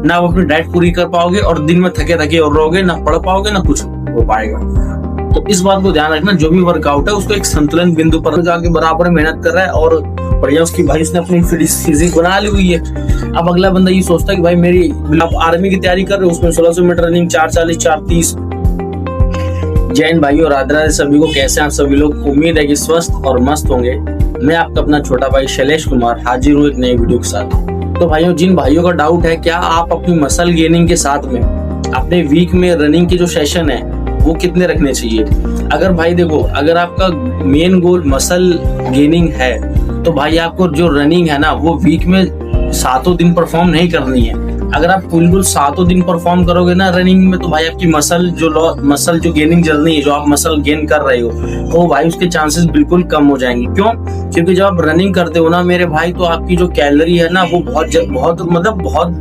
ना आप अपनी डाइट पूरी कर पाओगे और दिन में थके थके और रहोगे, ना पढ़ पाओगे ना कुछ हो पाएगा। तो इस बात को ध्यान रखना, जो भी वर्कआउट है उसको एक संतुलन बिंदु पर जाके बराबर मेहनत कर रहा है और बढ़िया उसकी भाई उसने अपनी फिजिक बना ली हुई है। अब अगला बंदा ये सोचता है कि भाई मेरी, आप आर्मी की तैयारी कर रहे हो, उसमें 1600 मीटर रनिंग, 440, 430। जैन भाइयों, राधे राधे सभी को, कैसे आप सभी लोग? उम्मीद है कि स्वस्थ और मस्त होंगे। मैं आपका अपना छोटा भाई शैलेश कुमार हाजिर हूँ एक नई वीडियो के साथ। तो भाइयों, जिन भाइयों का डाउट है क्या आप अपनी मसल गेनिंग के साथ में अपने वीक में रनिंग की जो सेशन है वो कितने रखने चाहिए? अगर भाई देखो, अगर आपका मेन गोल मसल गेनिंग है तो भाई आपको जो रनिंग है ना वो वीक में 7 दिन परफॉर्म नहीं करनी है। अगर आप बिल्कुल 7 दिन परफॉर्म करोगे ना रनिंग में, तो भाई आपकी मसल जो गेनिंग जर्नी है, जो आप मसल गेन कर रहे हो, तो भाई उसके चांसेस बिल्कुल कम हो जाएंगे। क्यों? क्योंकि जब आप रनिंग करते हो ना मेरे भाई, तो आपकी जो कैलोरी है ना वो बहुत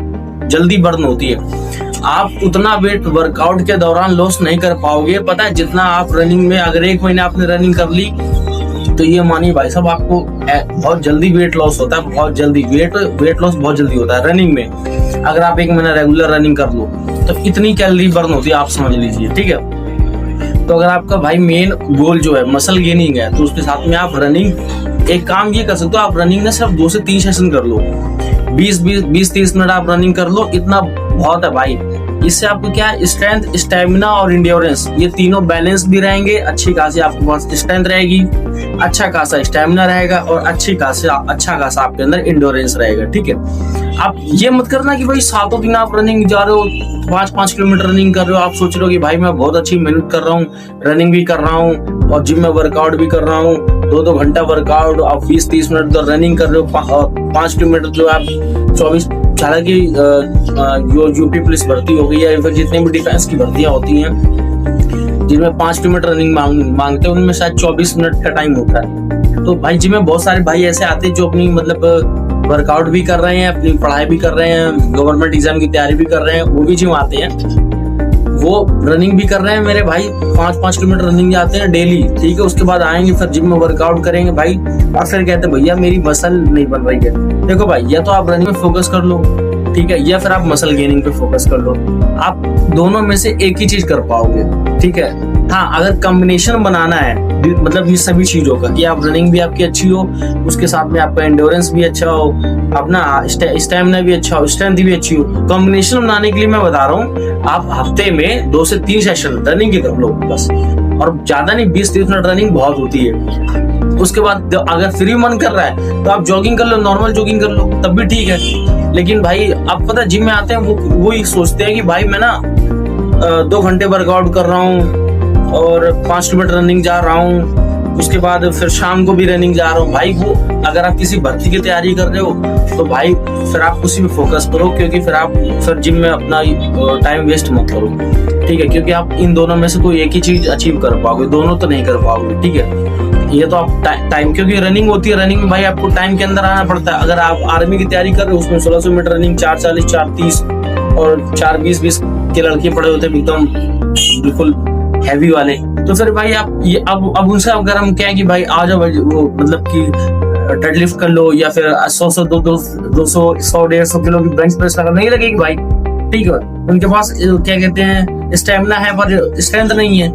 जल्दी बर्न होती है। आप उतना वेट वर्कआउट के दौरान लॉस नहीं कर पाओगे। पता है, जितना आप रनिंग में, अगर 1 महीने आपने रनिंग कर ली तो ये मानिए भाई साहब आपको बहुत जल्दी वेट लॉस होता है, बहुत जल्दी वेट लॉस बहुत जल्दी होता है रनिंग में। अगर आप 1 महीना रेगुलर रनिंग कर लो तो इतनी कैलोरी बर्न होती है, आप समझ लीजिए, ठीक है। तो अगर आपका भाई मेन गोल जो है मसल गेनिंग है, तो उसके साथ में आप रनिंग, एक काम ये कर सकते हो, आप रनिंग ना सिर्फ 2 से 3 सेशन कर लो, 20-30 मिनट आप रनिंग कर लो, इतना बहुत है भाई। इससे आपको क्या है, स्ट्रेंथ, स्टेमिना और इंड्योरेंस, ये तीनों बैलेंस भी रहेंगे। अच्छी खासी आपके पास स्ट्रेंथ रहेगी, अच्छा खासा स्टेमिना रहेगा और अच्छा खासा आपके अंदर इंड्योरेंस रहेगा, ठीक है। आप ये मत करना कि भाई 7 दिन आप रनिंग जा रहे हो, 5-5 किलोमीटर रनिंग कर रहे हो, आप सोच रहे हो कि भाई मैं बहुत अच्छी मेहनत कर रहा हूँ, रनिंग भी कर रहा हूँ और जिम में वर्कआउट भी कर रहा हूँ, 2-2 घंटा वर्कआउट, आप 20-30 मिनट तो रनिंग कर रहे हो, 5 किलोमीटर जो आप 24, हालांकि जो यूपी पुलिस भर्ती हो गई या फिर जितनी भी डिफेंस की भर्तियां होती हैं जिनमें 5 किलोमीटर रनिंग मांगते हैं, उनमें शायद 24 मिनट का टाइम होता है। तो भाई जिम में बहुत सारे भाई ऐसे आते हैं जो अपनी वर्कआउट भी कर रहे हैं, अपनी पढ़ाई भी कर रहे हैं, गवर्नमेंट एग्जाम की तैयारी भी कर रहे हैं, वो भी जिम आते हैं, वो रनिंग भी कर रहे हैं मेरे भाई, 5-5 किलोमीटर रनिंग जाते हैं डेली, ठीक है। उसके बाद आएंगे फिर जिम में वर्कआउट करेंगे भाई, और फिर कहते हैं भैया मेरी मसल नहीं बन रही है। देखो भाई, या तो आप रनिंग पे फोकस कर लो, ठीक है, या फिर आप मसल गेनिंग पे फोकस कर लो। आप दोनों में से एक ही चीज कर पाओगे, ठीक है। हाँ, अगर कॉम्बिनेशन बनाना है, मतलब ये सभी चीजों का, कि आप रनिंग भी आपकी अच्छी हो, उसके साथ में आपका एंड्योरेंस भी अच्छा हो, अपना स्टेमिना भी अच्छा हो, स्ट्रेंथ भी अच्छी हो, कॉम्बिनेशन बनाने के लिए मैं बता रहा हूँ, आप हफ्ते में 2 से 3 सेशन रनिंग के कर लो बस, और ज्यादा नहीं, 20-30 मिनट रनिंग बहुत होती है। उसके बाद अगर फ्री मन कर रहा है तो आप जॉगिंग कर लो, नॉर्मल जॉगिंग कर लो, तब भी ठीक है। लेकिन भाई आप पता, जिम में आते हैं वो ही सोचते हैं कि भाई मैं ना 2 घंटे वर्कआउट कर रहा हूँ और 5 किलोमीटर रनिंग जा रहा हूँ, उसके बाद फिर शाम को भी रनिंग जा रहा हूँ। भाई वो, अगर आप किसी भर्ती की तैयारी कर रहे हो तो भाई फिर आप उसी में फोकस करो, क्योंकि फिर आप जिम में अपना टाइम वेस्ट मत करो, ठीक है। क्योंकि आप इन दोनों में से कोई एक ही चीज अचीव कर पाओगे, दोनों तो नहीं कर पाओगे, ठीक है। ये तो आप टाइम, क्योंकि रनिंग होती है, रनिंग में भाई आपको टाइम के अंदर आना पड़ता है। अगर आप आर्मी की तैयारी कर रहे हो, उसमें 1600 मीटर रनिंग, 440, 430 और 420 के लड़के पड़े होते हैं एकदम बिल्कुल हैवी वाले। तो फिर भाई आप ये अब उनसे अगर हम कहें कि भाई आ जाओ, वो मतलब कि डेडलिफ्ट कर लो या फिर 100 200 100-150 किलो की बेंच प्रेस करना, नहीं लगेगी भाई, ठीक है। उनके पास क्या कहते हैं, स्टेमिना है पर स्ट्रेंथ नहीं है,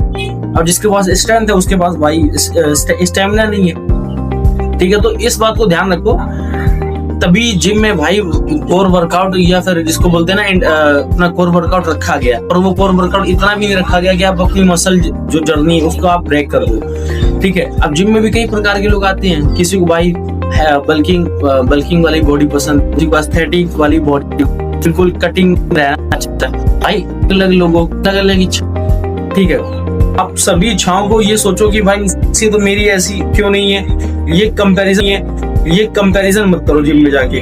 और जिसके पास स्ट्रेंथ है उसके पास भाई स्टेमिना नहीं है, ठीक है। तो इस बात को ध्यान रखो, तभी जिम में भाई कोर वर्कआउट, या फिर जिसको बोलते हैं ना अपना कोर वर्कआउट रखा गया, और वो कोर वर्कआउट इतना भी नहीं रखा गया कि आप अपनी मसल जो जर्नी है उसको आप ब्रेक कर दो, ठीक है। अब जिम में भी कई प्रकार के लोग आते हैं, किसी को भाई बल्किंग वाली बॉडी पसंद, किसी को एस्थेटिक वाली बॉडी, बिल्कुल कटिंग रहना चाहता है भाई, अलग लोगों अलग इच्छा, ठीक है। आप सभी इच्छाओं को ये सोचो कि भाई इससे तो मेरी ऐसी क्यों नहीं है, ये कंपैरिजन मत करो जिम में जाके,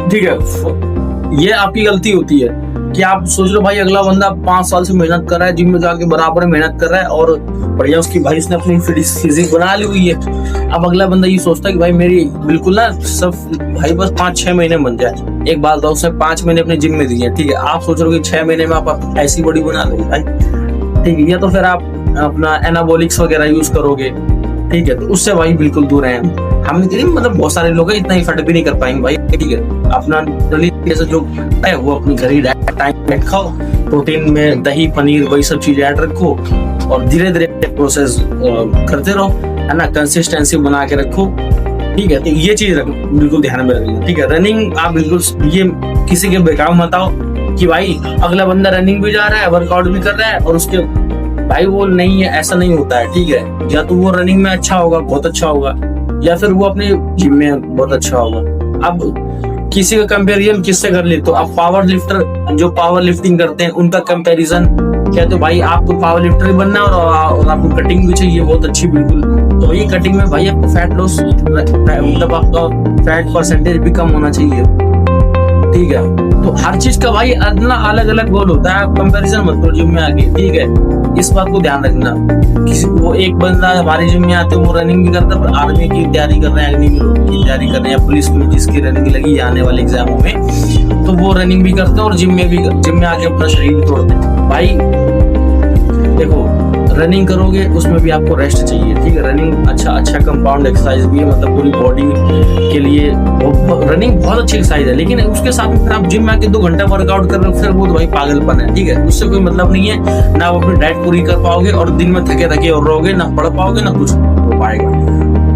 ठीक है। ये आपकी गलती होती है कि आप सोच लो भाई अगला बंदा 5 साल से मेहनत कर रहा है, जिम में जाके बराबर मेहनत कर रहा है और बढ़िया उसकी भाई उसने अपनी फिजिक बना ली हुई है। अब अगला बंदा ये सोचता है कि भाई मेरी बिल्कुल ना सब भाई बस 5-6 महीने बन जाए। एक बात, उसने 5 महीने अपने जिम में दिए, ठीक है। आप सोच रहे हो कि 6 महीने में आप ऐसी बॉडी बना लोगे भाई, ठीक है। या तो फिर आप अपना एनाबॉलिक्स वगैरह यूज करोगे, ठीक है, तो उससे भाई बिल्कुल दूर है हम। मतलब बहुत सारे लोग हैं इतना इफर्ट भी नहीं कर पाएंगे भाई, ठीक है। अपना जैसे जो है वो अपने घर ही टाइम खाओ, प्रोटीन में दही पनीर वही सब चीजें ऐड रखो और धीरे धीरे प्रोसेस करते रहो, है ना, कंसिस्टेंसी बना के रखो, ठीक है। तो ये चीज बिल्कुल ध्यान में रखना, ठीक है। रनिंग आप बिल्कुल ये किसी के बेकार मत आओ कि भाई अगला बंदा रनिंग भी जा रहा है, वर्कआउट भी कर रहा है और उसके भाई वो नहीं है, ऐसा नहीं होता है, ठीक है। या तो वो रनिंग में अच्छा होगा, बहुत अच्छा होगा, या फिर वो अपने जिम में बहुत अच्छा होगा। अब किसी का कंपैरिजन किससे कर ले, तो आप पावर लिफ्टर जो पावर लिफ्टिंग करते हैं उनका कंपैरिजन क्या, तो भाई आपको पावर लिफ्टर बनना है और आपको कटिंग भी चाहिए बहुत अच्छी, बिल्कुल। तो ये कटिंग में भाई आपको फैट लॉस, मतलब आपका फैट परसेंटेज भी कम होना चाहिए, ठीक है। तो हर चीज का भाई अपना अलग अलग गोल होता है, आप कंपैरिजन मत करो जिम में आके, ठीक है। इस बात को ध्यान रखना। किसी वो एक बंदा हमारे जिम में आते वो रनिंग भी करता है, आर्मी की तैयारी कर रहे हैं, अग्निवीर की तैयारी कर रहे हैं, पुलिस में जिसकी रनिंग लगी आने वाले एग्जामों में, तो वो रनिंग भी करते हैं और जिम में आके अपना शरीर भी तोड़ते हैं। भाई देखो रनिंग करोगे उसमें भी आपको रेस्ट चाहिए, ठीक है। रनिंग अच्छा कंपाउंड एक्सरसाइज भी है, मतलब पूरी बॉडी के लिए रनिंग बहुत अच्छी एक्सरसाइज है, लेकिन उसके साथ में आप जिम में आके 2 घंटा वर्कआउट कर रहे हो, फिर वो तो भाई पागलपन है, ठीक है। उससे कोई मतलब नहीं है, ना आप अपनी डाइट पूरी कर पाओगे और दिन में थके और रहोगे, ना पढ़ पाओगे ना कुछ हो पाएगा।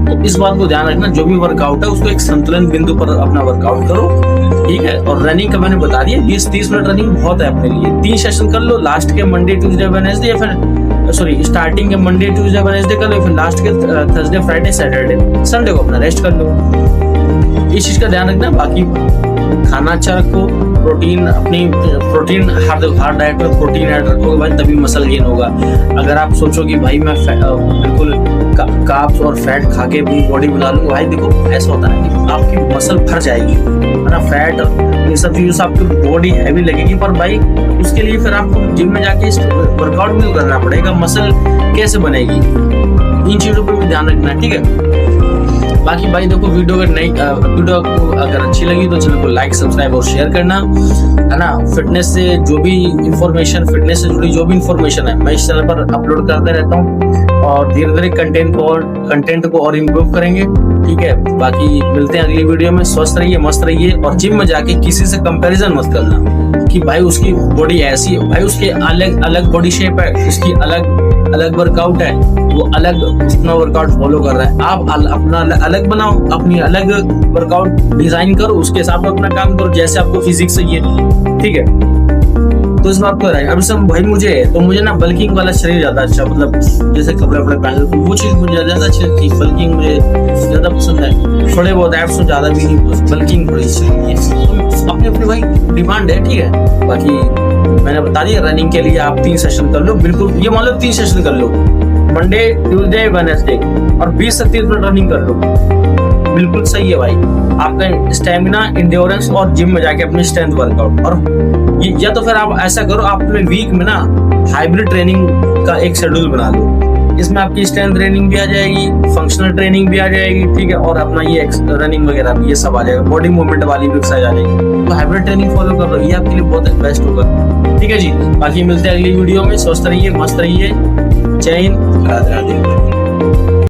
तो इस बात को ध्यान रखना, जो भी वर्कआउट है उसको एक संतुलन बिंदु पर अपना वर्कआउट करो, ठीक है। और रनिंग का मैंने बता दिया 20-30 मिनट रनिंग बहुत है अपने लिए। 3 सेशन कर लो, लास्ट के मंडे ट्यूसडे वेडनेसडे, या फिर सॉरी स्टार्टिंग के मंडे ट्यूसडे वेडनेसडे कर लो, फिर लास्ट के थर्सडे फ्राइडे सैटरडे संडे को अपना रेस्ट कर लो। इस चीज का ध्यान रखना। बाकी खाना अच्छा रखो, प्रोटीन हार्ड डाइट में प्रोटीन ऐड रखोगे भाई तभी मसल गेन होगा। अगर आप सोचो कि भाई मैं बिल्कुल कार्ब्स और फैट खा के बॉडी बना लूंगा, भाई देखो ऐसा होता है कि आपकी मसल भर जाएगी, है ना। फैट ये सब चीजों से आपकी बॉडी हैवी लगेगी, पर भाई उसके लिए फिर आपको जिम में जाके वर्कआउट भी करना पड़ेगा, मसल कैसे बनेगी, इन चीजों पर भी ध्यान रखना, ठीक है। बाकी भाई देखो वीडियो को अगर अच्छी लगी तो चैनल को लाइक सब्सक्राइब और शेयर करना, है ना। फिटनेस से जो भी इंफॉर्मेशन, फिटनेस से जुड़ी जो भी इंफॉर्मेशन है मैं इस चैनल पर अपलोड करते रहता हूँ और धीरे धीरे कंटेंट को और इम्प्रूव करेंगे, ठीक है। बाकी मिलते हैं अगली वीडियो में। स्वस्थ रहिए, मस्त रहिए और जिम में जाके किसी से कंपैरिजन मत करना कि भाई उसकी बॉडी ऐसी है, भाई उसके अलग अलग बॉडी शेप है, उसकी अलग वर्कआउट है, वो अलग अपना वर्कआउट फॉलो कर रहा है। आप अपना अलग बनाओ, अपनी अलग वर्कआउट डिजाइन करो, उसके हिसाब से अपना काम करो जैसे आपको फिजिक्स चाहिए, ठीक है। तो इस बात को अब सब भाई मुझे ना बल्किंग वाला शरीर ज्यादा अच्छा, मतलब जैसे कपड़े पहन लो वो चीज मुझे ज्यादा अच्छी लगती है। बल्किंग मुझे ज्यादा पसंद है, थोड़े बहुत एब्स तो ज्यादा भी नहीं, बल्किंग थोड़ी अच्छी लगती है। तो अपनी भाई डिमांड है, ठीक है। बाकी मैंने बता दिया रनिंग के लिए आप 3 सेशन कर लो, बिल्कुल ये मान लो 3 सेशन कर लो, मंडे ट्यूसडे वेडनेसडे, और 20 से 30 मिनट रनिंग कर लो, बिल्कुल सही है भाई। आपका स्टेमिना, इंड्योरेंस और जिम में जाके अपनी स्ट्रेंथ वर्कआउट। और या तो फिर आप ऐसा करो, आप अपने वीक में ना हाइब्रिड ट्रेनिंग का एक शेड्यूल बना लो, इसमें आपकी स्ट्रेंथ ट्रेनिंग भी आ जाएगी, फंक्शनल ट्रेनिंग भी आ जाएगी, ठीक है। और अपना ये रनिंग वगैरह भी ये सब आ जाएगा, बॉडी मूवमेंट वाली भी एक्सरसाइज आ जाएगी। तो हाइब्रिड ट्रेनिंग फॉलो कर लो, ये आपके लिए बहुत बेस्ट होगा, ठीक है जी। बाकी मिलते हैं अगली वीडियो में। स्वस्थ रहिए, मस्त रहिए, जय हिंद, राधे राधे।